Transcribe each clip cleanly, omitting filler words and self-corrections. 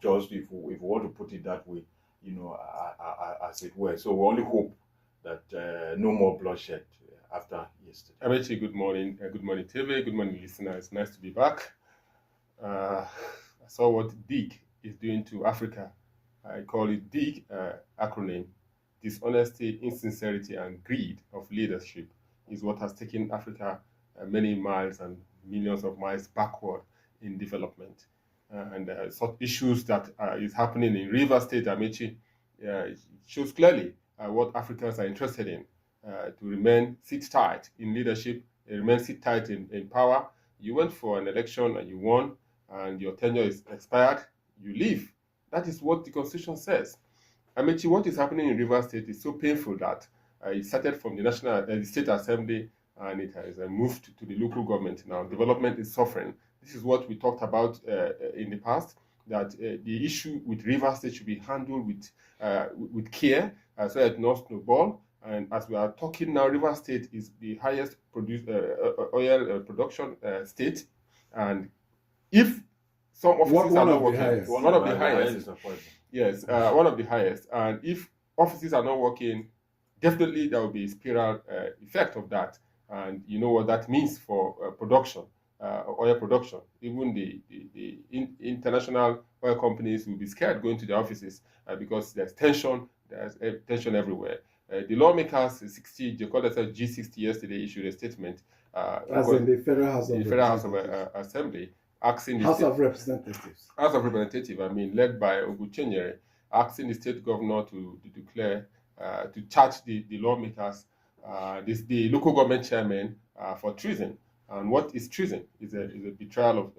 just if we want to put it that way, as it were. So we only hope that no more bloodshed after yesterday. Amechi, good morning. Good morning, TV. Good morning, listeners. Nice to be back. I saw what DIG is doing to Africa. I call it DIG acronym. Dishonesty, insincerity, and greed of leadership is what has taken Africa many miles and millions of miles backward in development. And such issues that is happening in Rivers State, Amechi, shows clearly what Africans are interested in, to remain sit tight in leadership, remain sit tight in power. You went for an election and you won, and your tenure is expired, you leave. That is what the Constitution says. Amechi, what is happening in Rivers State is so painful that it started from the State Assembly, and it has moved to the local government. Now, development is suffering. This is what we talked about in the past, that the issue with Rivers State should be handled with care, so that it not snowball. And as we are talking now, Rivers State is the highest oil production state, and if some offices are not working, one of the highest. Yes, one of the highest. And if offices are not working, definitely there will be a spiral effect of that. And you know what that means for production, oil production. Even the international oil companies will be scared going to their offices because there's tension everywhere. The lawmakers, they called themselves G60 yesterday, issued a statement. As in the Federal House of Assembly, asking the House of Representatives, led by Oguchenyere, asking the state governor to declare, to charge the lawmakers, the local government chairman for treason. And what is treason? Is a betrayal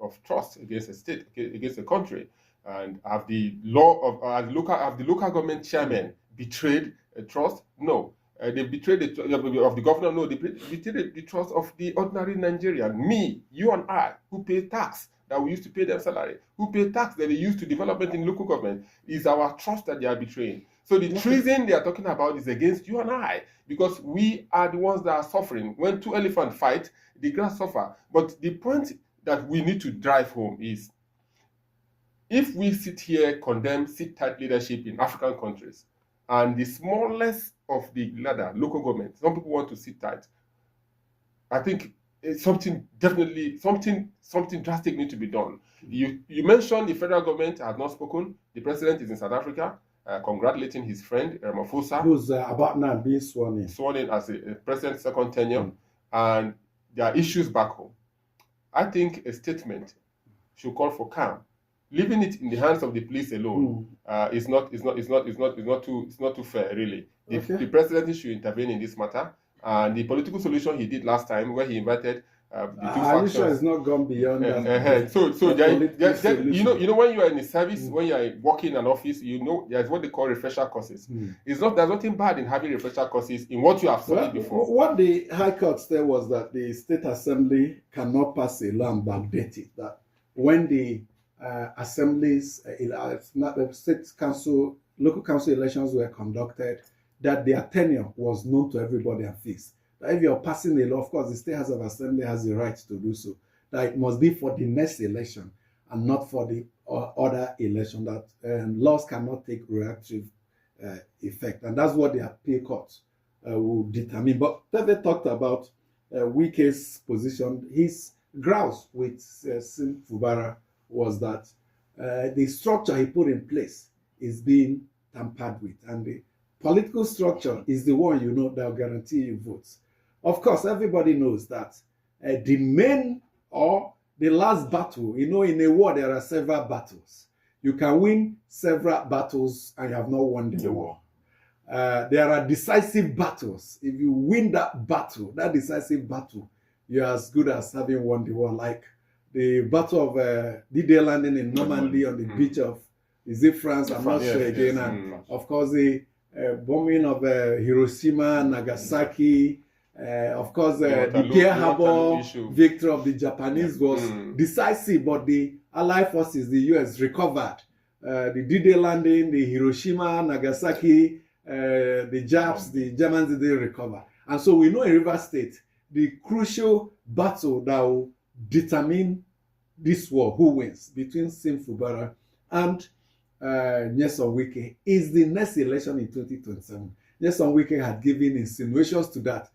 of trust against a state, against a country. And have the local government chairman betrayed a trust? No. They betrayed the trust of the governor. No, they betrayed the trust of the ordinary Nigerian. Me, you and I, who pay tax that we used to pay them salary, who pay tax that they used to development in local government, is our trust that they are betraying. So the treason they are talking about is against you and I, because we are the ones that are suffering. When two elephants fight, the grass suffer. But the point that we need to drive home is, if we sit here, condemn sit-tight leadership in African countries, and the smallest of the ladder, local government, some people want to sit tight, I think something drastic needs to be done. You mentioned the federal government has not spoken. The president is in South Africa, congratulating his friend Ramaphosa, who's about now being sworn in as a president's second tenure, and there are issues back home. I think a statement should call for calm. Leaving it in the hands of the police alone is not too fair, really. The president should intervene in this matter. And the political solution he did last time, where he invited the two factions, sure it's not gone beyond that. You know, when you are in the service, when you are working in an office, you know there's what they call refresher courses. There's nothing bad in having refresher courses in what you have studied before. What the High Court said was that the State Assembly cannot pass a law and backdate it. That when the assemblies, state council, local council elections were conducted, that their tenure was known to everybody and fixed. That if you're passing a law, of course, the State House of Assembly has the right to do so. That it must be for the next election and not for the other election. That laws cannot take reactive effect, and that's what the appeal court will determine. But Teve talked about Wike's position. His grouse with Sim Fubara was that the structure he put in place is being tampered with, and the political structure is the one that will guarantee you votes. Of course, everybody knows that the main or the last battle, in a war there are several battles. You can win several battles and you have not won the war. There are decisive battles. If you win that decisive battle, you're as good as having won the war, like the Battle of D-Day landing in Normandy on the beach of, is it France? I'm not sure again. And of course, the bombing of Hiroshima, Nagasaki, of course, the Pearl Harbor victory of the Japanese was decisive, but the Allied forces, the US, recovered. The D-Day landing, the Hiroshima, Nagasaki, the Japs, the Germans didn't recover. And so we know in Rivers State, the crucial battle that will determine this war, who wins, between Sim Fubara And Nyesom Wike is the next election in 2027. Nyesom Wike had given insinuations to that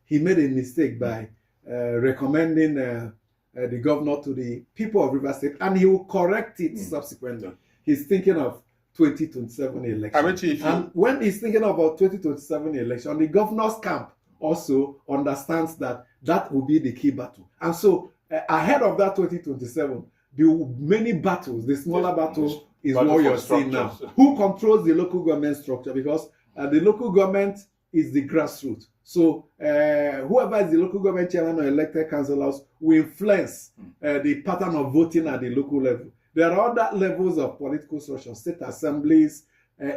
he made a mistake by recommending the governor to the people of Rivers State, and he will correct it subsequently. He's thinking of 2027 election. And when he's thinking about 2027 election, the governor's camp also understands that will be the key battle. And so ahead of that 2027, the many battles, the smaller battle is what you're seeing now. Who controls the local government structure? Because the local government is the grassroots. So whoever is the local government chairman or elected councillors will influence the pattern of voting at the local level. There are other levels of political structure, state assemblies,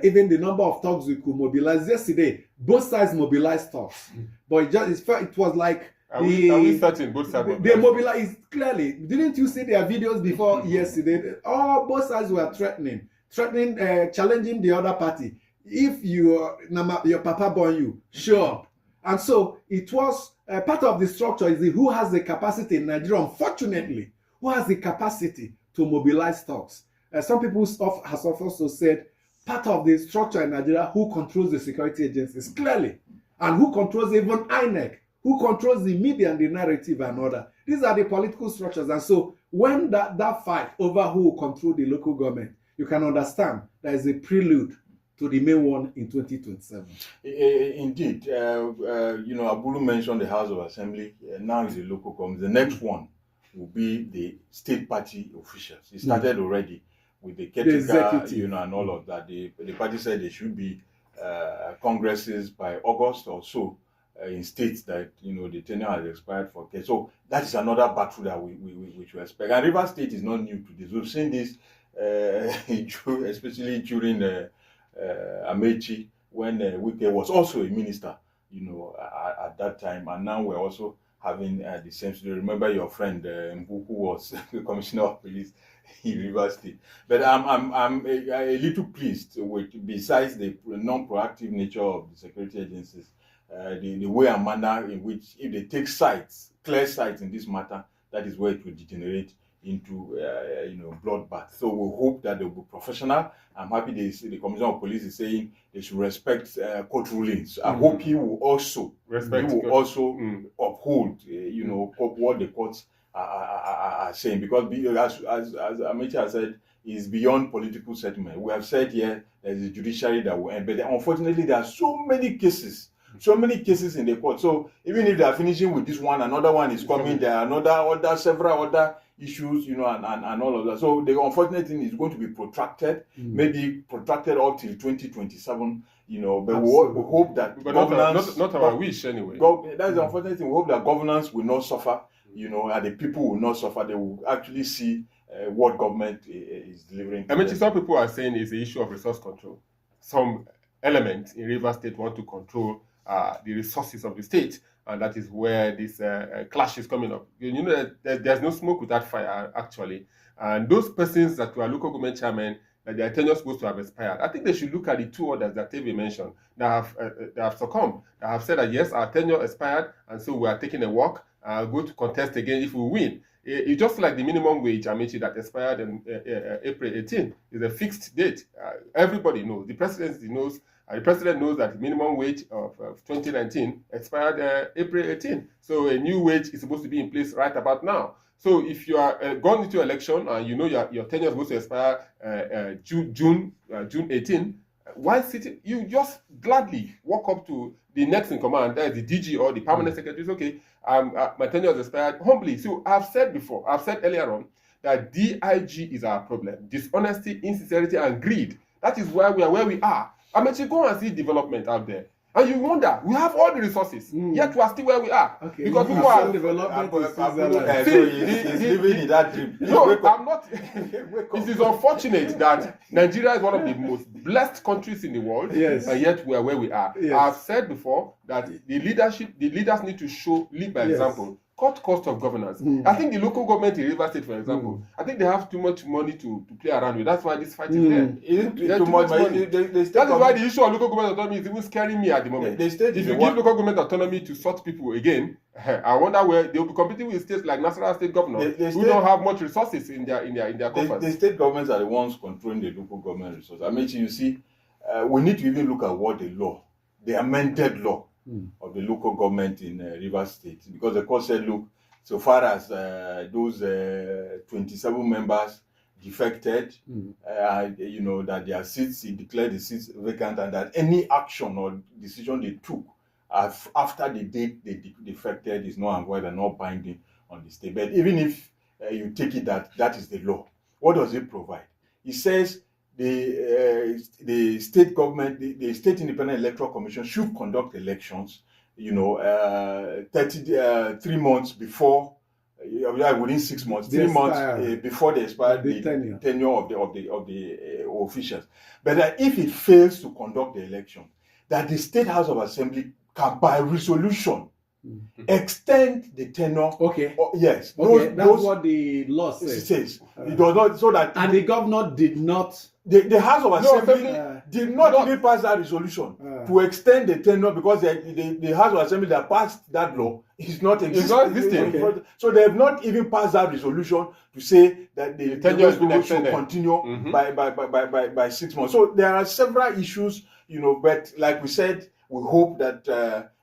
even the number of talks we could mobilize. Yesterday, both sides mobilized talks. But it was like Are we certain both sides they mobilized clearly. Didn't you see their videos before yesterday? Both sides were threatening, challenging the other party. If your papa born you, show up. And so it was part of the structure is who has the capacity in Nigeria, unfortunately, who has the capacity to mobilize talks. Some people have also said part of the structure in Nigeria, who controls the security agencies clearly, and who controls even INEC, who controls the media and the narrative and all that. These are the political structures. And so when that fight over who will control the local government, you can understand there is a prelude to the main one in 2027. Indeed. Abulu mentioned the House of Assembly. Now is the local government. The next one will be the state party officials. It started already with the caretaker, and all of that. The party said there should be congresses by August or so in states that the tenure has expired for. Okay, so that is another battle that we should expect. And Rivers State is not new to this. We've seen this, especially during Amechi, when Wike was also a minister, at that time, and now we're also having the same story. Remember your friend who was the commissioner of police in Rivers State. But I'm a little pleased with, besides the non-proactive nature of the security agencies, the way and manner in which, if they take clear sides in this matter, that is where it will degenerate into bloodbath. So we hope that they will be professional. I'm happy the Commissioner of Police is saying they should respect court rulings. I hope he will also uphold what the courts are saying, because as Amechi has said, is beyond political settlement. We have said here there's a judiciary that will end, but unfortunately there are so many cases in the court. So even if they are finishing with this one, another one is coming. There are several other issues, and all of that. So the unfortunate thing is going to be protracted, maybe protracted up till 2027. But we hope that governance, not our wish anyway. That's the unfortunate thing. We hope that governance will not suffer, and the people will not suffer. They will actually see what government is delivering. I mean, some people are saying it's the issue of resource control. Some elements in Rivers State want to control the resources of the state, and that is where this clash is coming up. There's no smoke without fire, actually. And those persons that were local government chairmen, that their tenure is supposed to have expired, I think they should look at the two others that Teve mentioned that have succumbed, that have said that yes, our tenure expired, and so we are taking a walk, go to contest again if we win. It's just like the minimum wage, Amechi, that expired in April 18 is a fixed date. Everybody knows. The presidency knows. The president knows that the minimum wage of 2019 expired April 18. So a new wage is supposed to be in place right about now. So if you are going into election and your tenure is supposed to expire June 18, why sitting? You just gladly walk up to the next in command, that is the DG or the permanent secretary. Okay, my tenure has expired. Humbly. So I've said earlier on that DIG is our problem. Dishonesty, insincerity, and greed. That is why we are where we are. I mean, you go and see development out there, and you wonder, we have all the resources, yet we are still where we are. Okay, because people are development. He's living in that dream. No, I'm not. It is unfortunate that Nigeria is one of the most blessed countries in the world, and yet we are where we are. Yes. I've said before that the leaders need to lead by example. cut cost of governance. I think the local government in Rivers State, for example, I think they have too much money to play around with. That's why this fight is there. Isn't too much money? That is why the issue of local government autonomy is even scaring me at the moment. If you give local government autonomy to sort people again, I wonder where they'll be competing with states like Nasarawa State governors who don't have much resources in their coffers. The state governments are the ones controlling the local government resources. I mean, you see, we need to even look at what the amended law of the local government in Rivers State, because the court said, look, so far as those 27 members defected, that their seats, he declared the seats vacant, and that any action or decision they took after the date they defected is not void and not binding on the state. But even if you take it that is the law, what does it provide? It says the state government, the State Independent Electoral Commission should conduct elections, 3 months before, within 6 months, 3 months before they expire the tenure of the officials. But that if it fails to conduct the election, that the State House of Assembly can, by resolution, extend the tenure. Okay. Yes. Okay. That's what the law says. It says. It does not, so that. And the governor did not. The House of Assembly did not even pass that resolution to extend the tenure, because the House of Assembly that passed that law is not existing. Okay. So they have not even passed that resolution to say that the tenure should continue by 6 months. So there are several issues, but like we said, we hope that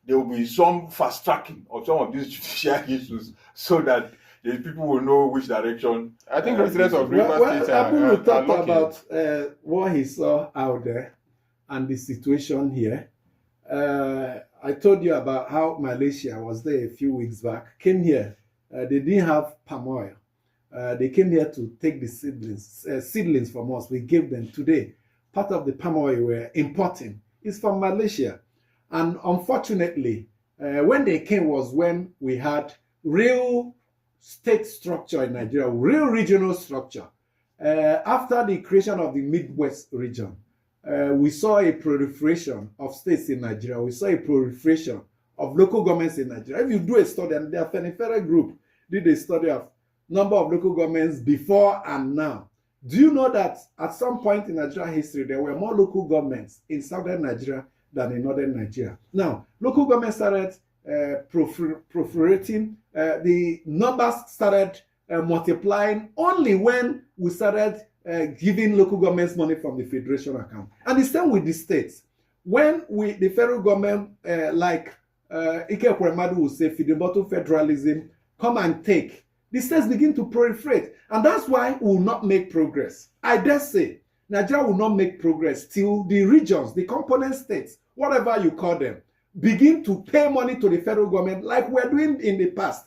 there will be some fast tracking of some of these judicial issues so that the people will know which direction. I think residents of Rivers State Abu talked about what he saw out there and the situation here. I told you about how Malaysia was there a few weeks back, came here. They didn't have palm oil. They came here to take the seedlings from us. We gave them today. Part of the palm oil we're importing is from Malaysia. And unfortunately, when they came was when we had real state structure in Nigeria, real regional structure. After the creation of the Midwest region, we saw a proliferation of states in Nigeria. We saw a proliferation of local governments in Nigeria. If you do a study, and the Afenifere group did a study of number of local governments before and now. Do you know that at some point in Nigerian history, there were more local governments in southern Nigeria than in northern Nigeria? Now, local governments started proliferating. The numbers started multiplying only when we started giving local governments money from the federation account. And the same with the states. When the federal government, like Ike Ekweremadu will say, Fidibottom federalism, come and take, the states begin to proliferate. And that's why we will not make progress. I dare say, Nigeria will not make progress till the regions, the component states, whatever you call them, begin to pay money to the federal government like we're doing in the past.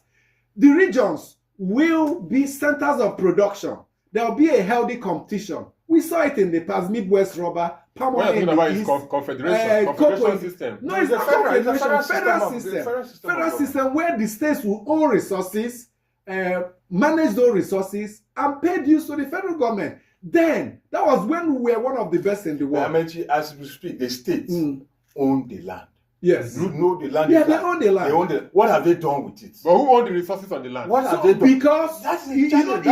The regions will be centers of production. There will be a healthy competition. We saw it in the past, Midwest rubber, palm oil in the East. Confederation system. No, it's not confederation. Federal system where the states will own resources, manage those resources, and pay dues to the federal government. Then, that was when we were one of the best in the world. As we speak, the states own the land. Yes. You know the land. Yeah, they own the land. They own the. What have they done with it? But who own the resources on the land? What have they done? Because that's you know what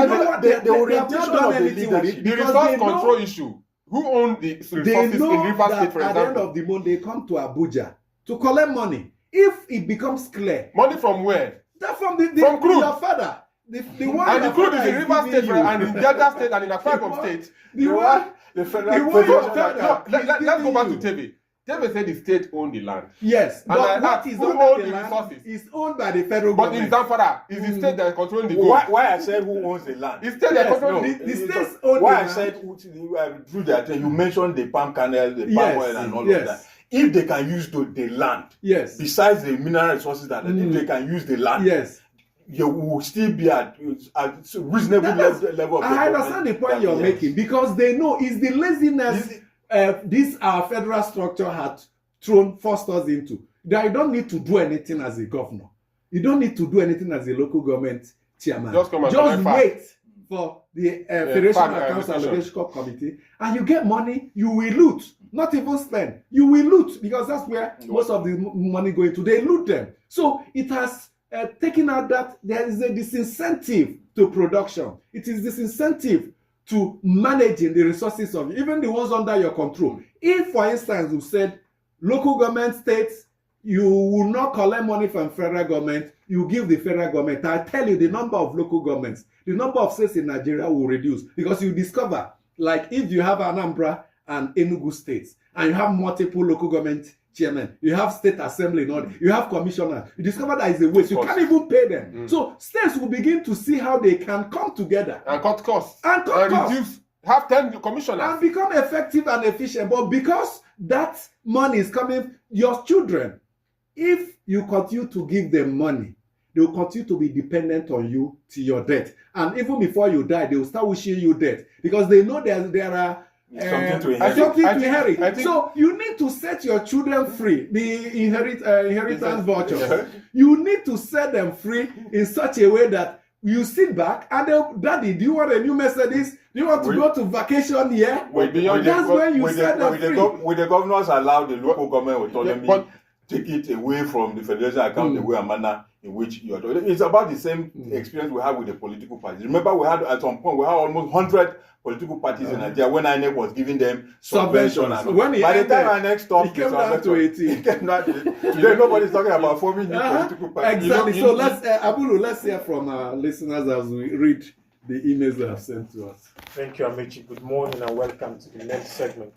they have not done anything with it. The resource control issue. Who own the resources in Rivers State, for example? At the end of the month, they come to Abuja to collect money. If it becomes clear. Money from where? That from crude. Your father. The one and the crude is in Rivers State and in Delta State and in Akwa Ibom State. Let's go back to Tebe. Tebe said the state owned the land. Yes, and but what is owned the land is owned by the federal government. But in Zamfara, is the state that is controlling the gold. Why I said who owns the land? The state that controls the states own why the I land. said through that you mentioned the palm kernel, the palm oil and all of that. If they can use the land, besides the mineral resources that if they can use the land, you will still be at reasonable level of I understand the point you're making, because they know it's the laziness this our federal structure had forced us into. That you don't need to do anything as a governor. You don't need to do anything as a local government chairman. Just wait for the Federation Accounts Allocation Committee, and you get money, you will loot. Not even spend. You will loot, because that's where most of the money going to. They loot them. So it has taking out that there is a disincentive to production. It is disincentive to managing the resources of even the ones under your control. If, for instance, you said local government, states, you will not collect money from federal government, you give the federal government. I tell you, the number of local governments, the number of states in Nigeria will reduce, because you discover, like if you have Anambra and Enugu states, and you have multiple local government chairmen, you have state assembly, you have commissioners, you discover that is a waste. You can't even pay them. So states will begin to see how they can come together and cut costs and reduce, have 10 commissioners and become effective and efficient. But because that money is coming, your children, if you continue to give them money, they will continue to be dependent on you till your death. And even before you die, they will start wishing you death, because they know there are something to inherit. I think so you need to set your children free. The inheritance vouchers. You need to set them free in such a way that you sit back and they'll, Daddy, do you want a new Mercedes? Do you want to go to vacation here? That's when you set them free. Will the governors allow the local government autonomy take it away from the federation account, the way and manner in which you are doing? It's about the same experience we have with the political parties. Remember, we had at some point almost 100 political parties in Nigeria when INEC was giving them subvention. By the time INEC stopped, it came down to 18. Today, nobody's talking about forming new political parties. Exactly. So let's, Abulu, let's hear from our listeners as we read the emails they have sent to us. Thank you, Amechi. Good morning and welcome to the next segment.